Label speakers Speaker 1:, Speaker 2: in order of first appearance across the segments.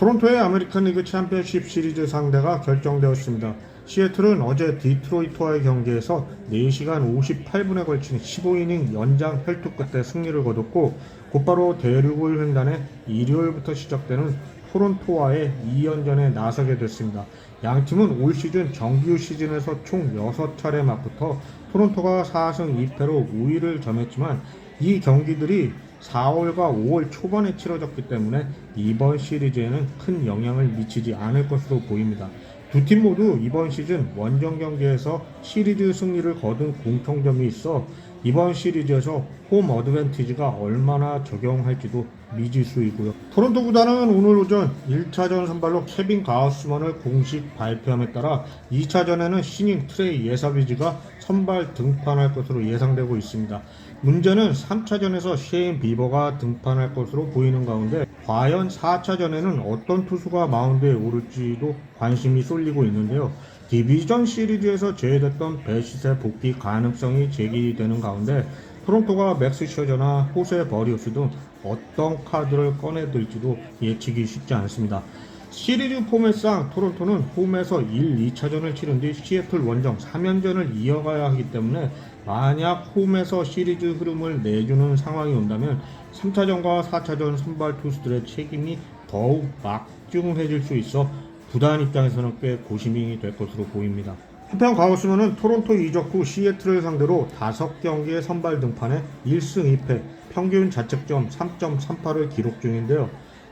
Speaker 1: 토론토의 아메리칸 리그 챔피언십 시리즈 상대가 결정되었습니다. 시애틀은 어제 디트로이트와의 경기에서 4시간 58분에 걸친 15이닝 연장 혈투 끝에 승리를 거뒀고, 곧바로 대륙을 횡단해 일요일부터 시작되는 토론토와의 2연전에 나서게 됐습니다. 양 팀은 올 시즌 정규 시즌에서 총 6차례 맞붙어 토론토가 4승 2패로 우위를 점했지만, 이 경기들이 4월과 5월 초반에 치러졌기 때문에 이번 시리즈에는 큰 영향을 미치지 않을 것으로 보입니다. 두 팀 모두 이번 시즌 원정 경기에서 시리즈 승리를 거둔 공통점이 있어 이번 시리즈에서 홈 어드밴티지가 얼마나 적용할지도 미지수이고요. 토론토 구단은 오늘 오전 1차전 선발로 케빈 가우스만을 공식 발표함에 따라 2차전에는 신인 트레이 예사비지가 선발 등판할 것으로 예상되고 있습니다. 문제는 3차전에서 셰인 비버가 등판할 것으로 보이는 가운데, 과연 4차전에는 어떤 투수가 마운드에 오를지도 관심이 쏠리고 있는데요. 디비전 시리즈에서 제외됐던 배시세 복귀 가능성이 제기되는 가운데, 토론토가 맥스 셔저나 호세 버리우스 등 어떤 카드를 꺼내들지도 예측이 쉽지 않습니다. 시리즈 포맷상 토론토는 홈에서 1, 2차전을 치른 뒤 시애틀 원정 3연전을 이어가야 하기 때문에, 만약 홈에서 시리즈 흐름을 내주는 상황이 온다면 3차전과 4차전 선발 투수들의 책임이 더욱 막중해질 수 있어 구단 입장에서는 꽤 고심이 될 것으로 보입니다. 한편 가우스만은 토론토 이적 후 시애틀을 상대로 5경기에 선발 등판해 1승 2패, 평균 자책점 3.38을 기록 중인데요.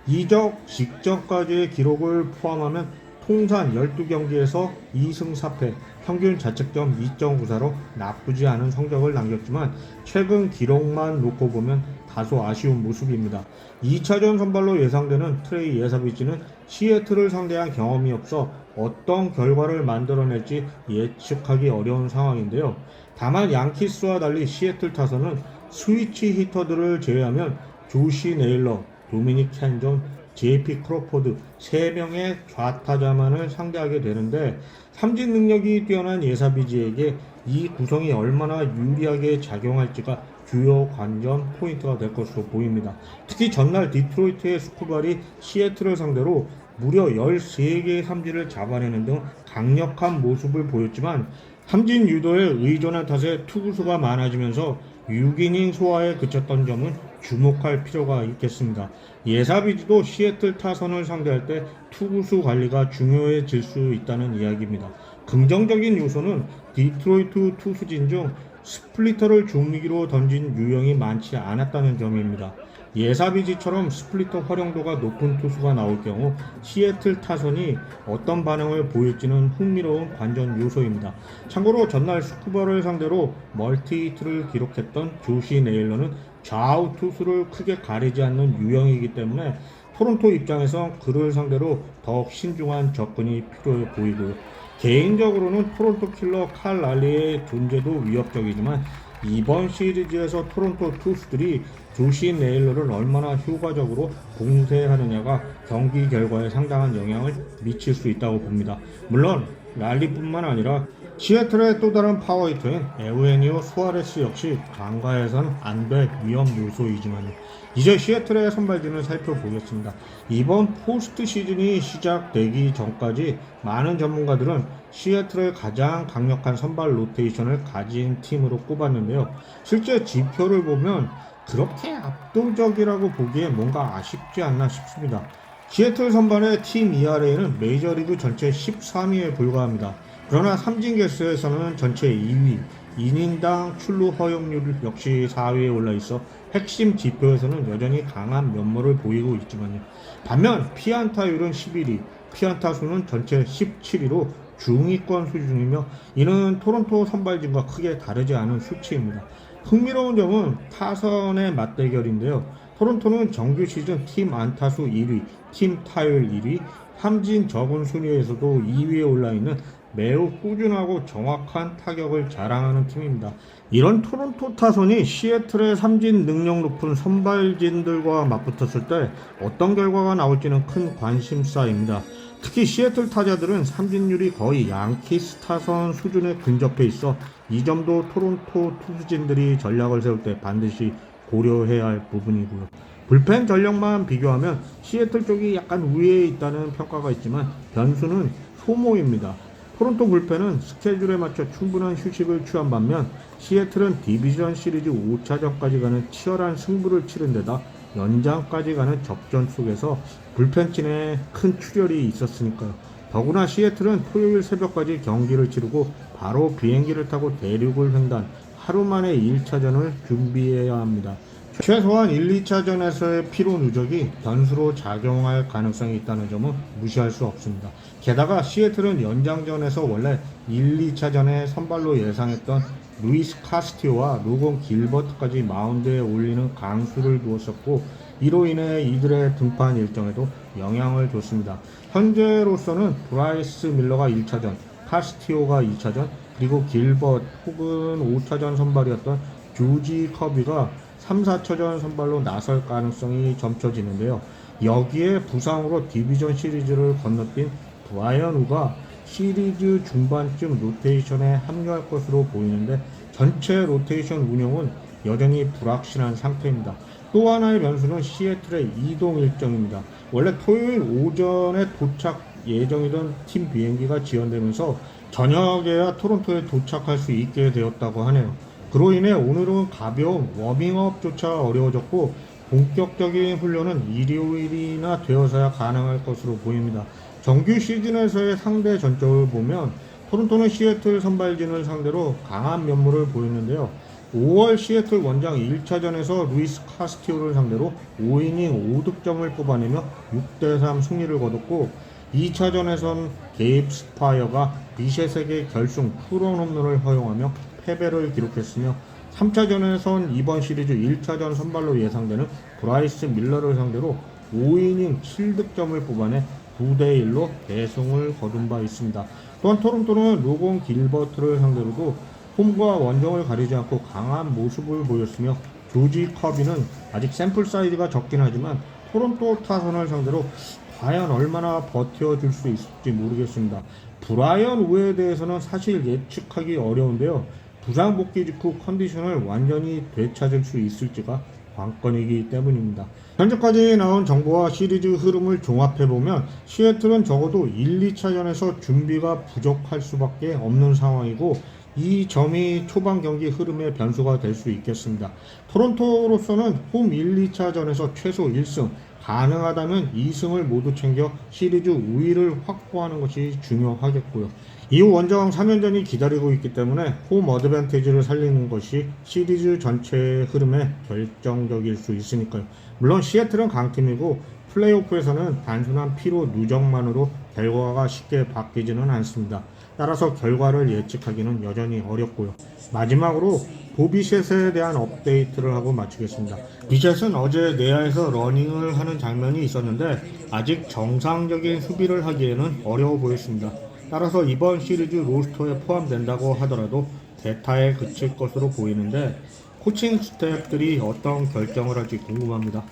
Speaker 1: 이적 직전까지의 기록을 포함하면 통산 12경기에서 2승 4패, 평균 자책점 2.94로 나쁘지 않은 성적을 남겼지만, 최근 기록만 놓고 보면 다소 아쉬운 모습입니다. 2차전 선발로 예상되는 트레이 예사비지는 시애틀을 상대한 경험이 없어 어떤 결과를 만들어낼지 예측하기 어려운 상황인데요. 다만 양키스와 달리 시애틀 타선은 스위치 히터들을 제외하면 조시 네일러, 도미닉 캔존, JP 크로포드 3명의 좌타자만을 상대하게 되는데, 삼진 능력이 뛰어난 예사비지에게 이 구성이 얼마나 유리하게 작용할지가 주요 관전 포인트가 될 것으로 보입니다. 특히 전날 디트로이트의 스쿠발이 시애틀을 상대로 무려 13개의 삼진을 잡아내는 등 강력한 모습을 보였지만, 삼진 유도에 의존한 탓에 투구수가 많아지면서 6이닝 소화에 그쳤던 점은 주목할 필요가 있겠습니다. 예사비지도 시애틀 타선을 상대할 때 투구수 관리가 중요해질 수 있다는 이야기입니다. 긍정적인 요소는 디트로이트 투수진 중 스플리터를 중미기로 던진 유형이 많지 않았다는 점입니다. 예사비지처럼 스플리터 활용도가 높은 투수가 나올 경우 시애틀 타선이 어떤 반응을 보일지는 흥미로운 관전 요소입니다. 참고로 전날 스쿠버를 상대로 멀티히트를 기록했던 조시 네일러는 좌우 투수를 크게 가리지 않는 유형이기 때문에 토론토 입장에서 그를 상대로 더욱 신중한 접근이 필요해 보이고요. 개인적으로는 토론토 킬러 칼 랄리의 존재도 위협적이지만, 이번 시리즈에서 토론토 투수들이 조시 네일러를 얼마나 효과적으로 봉쇄하느냐가 경기 결과에 상당한 영향을 미칠 수 있다고 봅니다. 물론 랄리뿐만 아니라 시애틀의 또 다른 파워히터인 에우에니오 수아레스 역시 간과해선 안 될 위험 요소이지만요. 이제 시애틀의 선발진을 살펴보겠습니다. 이번 포스트 시즌이 시작되기 전까지 많은 전문가들은 시애틀의 가장 강력한 선발 로테이션을 가진 팀으로 꼽았는데요. 실제 지표를 보면 그렇게 압도적이라고 보기에 뭔가 아쉽지 않나 싶습니다. 시애틀 선발의 팀 ERA는 메이저리그 전체 13위에 불과합니다. 그러나 삼진 개수에서는 전체 2위, 이닝당 출루 허용률 역시 4위에 올라있어 핵심 지표에서는 여전히 강한 면모를 보이고 있지만요. 반면 피안타율은 11위, 피안타 수는 전체 17위로 중위권 수준이며, 이는 토론토 선발진과 크게 다르지 않은 수치입니다. 흥미로운 점은 타선의 맞대결인데요. 토론토는 정규 시즌 팀 안타수 1위, 팀 타율 1위, 삼진 적은 순위에서도 2위에 올라있는 매우 꾸준하고 정확한 타격을 자랑하는 팀입니다. 이런 토론토 타선이 시애틀의 삼진 능력 높은 선발진들과 맞붙었을 때 어떤 결과가 나올지는 큰 관심사입니다. 특히 시애틀 타자들은 삼진율이 거의 양키스 타선 수준에 근접해 있어 이 점도 토론토 투수진들이 전략을 세울 때 반드시 고려해야 할 부분이고요. 불펜 전력만 비교하면 시애틀 쪽이 약간 우위에 있다는 평가가 있지만 변수는 소모입니다. 토론토 불펜은 스케줄에 맞춰 충분한 휴식을 취한 반면 시애틀은 디비전 시리즈 5차전까지 가는 치열한 승부를 치른 데다 연장까지 가는 접전 속에서 불펜진에 큰 출혈이 있었으니까요. 더구나 시애틀은 토요일 새벽까지 경기를 치르고 바로 비행기를 타고 대륙을 횡단, 하루 만에 1차전을 준비해야 합니다. 최소한 1, 2차전에서의 피로 누적이 변수로 작용할 가능성이 있다는 점은 무시할 수 없습니다. 게다가 시애틀은 연장전에서 원래 1, 2차전에 선발로 예상했던 루이스 카스티오와 로건 길버트까지 마운드에 올리는 강수를 두었었고 이로 인해 이들의 등판 일정에도 영향을 줬습니다. 현재로서는 브라이스 밀러가 1차전, 카스티오가 2차전, 그리고 길버트 혹은 5차전 선발이었던 조지 커비가 3, 4차전 선발로 나설 가능성이 점쳐지는데요. 여기에 부상으로 디비전 시리즈를 건너뛴 브라이언 우가 시리즈 중반쯤 로테이션에 합류할 것으로 보이는데 전체 로테이션 운영은 여전히 불확실한 상태입니다. 또 하나의 변수는 시애틀의 이동 일정입니다. 원래 토요일 오전에 도착 예정이던 팀 비행기가 지연되면서 저녁에야 토론토에 도착할 수 있게 되었다고 하네요. 그로 인해 오늘은 가벼운 워밍업조차 어려워졌고 본격적인 훈련은 일요일이나 되어서야 가능할 것으로 보입니다. 정규 시즌에서의 상대 전적을 보면 토론토는 시애틀 선발진을 상대로 강한 면모를 보였는데요. 5월 시애틀 원정 1차전에서 루이스 카스티오를 상대로 5이닝 5득점을 뽑아내며 6대3 승리를 거뒀고 2차전에선 게입 스파이어가 비셋에게 결승 투런 홈런을 허용하며 패배를 기록했으며 3차전에선 이번 시리즈 1차전 선발로 예상되는 브라이스 밀러를 상대로 5이닝 7득점을 뽑아내 9대1로 대승을 거둔 바 있습니다. 또한 토론토는 로건 길버트를 상대로도 홈과 원정을 가리지 않고 강한 모습을 보였으며 조지 커비는 아직 샘플 사이즈가 적긴 하지만 토론토 타선을 상대로 과연 얼마나 버텨줄 수 있을지 모르겠습니다. 브라이언 우에 대해서는 사실 예측하기 어려운데요. 부상 복귀 직후 컨디션을 완전히 되찾을 수 있을지가 관건이기 때문입니다. 현재까지 나온 정보와 시리즈 흐름을 종합해보면 시애틀은 적어도 1, 2차전에서 준비가 부족할 수밖에 없는 상황이고 이 점이 초반 경기 흐름의 변수가 될 수 있겠습니다. 토론토로서는 홈 1, 2차전에서 최소 1승, 가능하다면 2승을 모두 챙겨 시리즈 우위를 확보하는 것이 중요하겠고요. 이후 원정 3연전이 기다리고 있기 때문에 홈 어드밴티지를 살리는 것이 시리즈 전체의 흐름에 결정적일 수 있으니까요. 물론 시애틀은 강팀이고 플레이오프에서는 단순한 피로 누적만으로 결과가 쉽게 바뀌지는 않습니다. 따라서 결과를 예측하기는 여전히 어렵고요. 마지막으로 보비셋에 대한 업데이트를 하고 마치겠습니다. 비셋은 어제 내야에서 러닝을 하는 장면이 있었는데 아직 정상적인 수비를 하기에는 어려워 보였습니다. 따라서 이번 시리즈 로스터에 포함된다고 하더라도 대타에 그칠 것으로 보이는데 코칭 스태프들이 어떤 결정을 할지 궁금합니다.